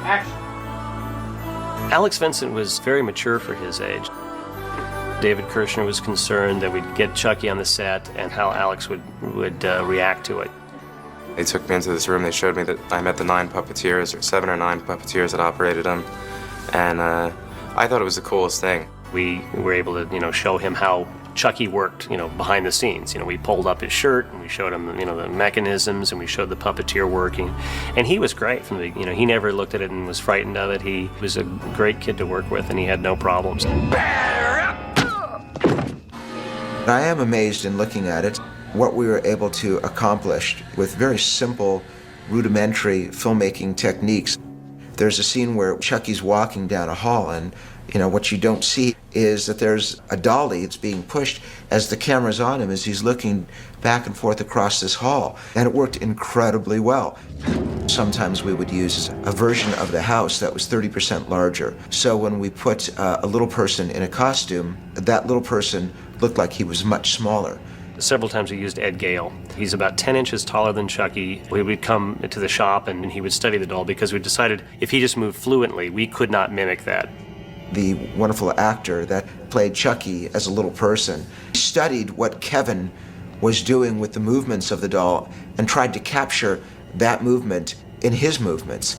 Action. Alex Vincent was very mature for his age. David Kirshner was concerned that we'd get Chucky on the set and how Alex would react to it. They took me into this room, they showed me that I met the 9 puppeteers, or 7 or 9 puppeteers that operated him, and I thought it was the coolest thing. We were able to, show him how Chucky worked, behind the scenes. We pulled up his shirt and we showed him, the mechanisms, and we showed the puppeteer working. And he was great from the, he never looked at it and was frightened of it. He was a great kid to work with and he had no problems. I am amazed in looking at it, what we were able to accomplish with very simple, rudimentary filmmaking techniques. There's a scene where Chucky's walking down a hall and what you don't see is that there's a dolly that's being pushed as the camera's on him as he's looking back and forth across this hall. And it worked incredibly well. Sometimes we would use a version of the house that was 30% larger. So when we put a little person in a costume, that little person looked like he was much smaller. Several times we used Ed Gale. He's about 10 inches taller than Chucky. We would come to the shop and he would study the doll because we decided if he just moved fluently, we could not mimic that. The wonderful actor that played Chucky as a little person studied what Kevin was doing with the movements of the doll and tried to capture that movement in his movements.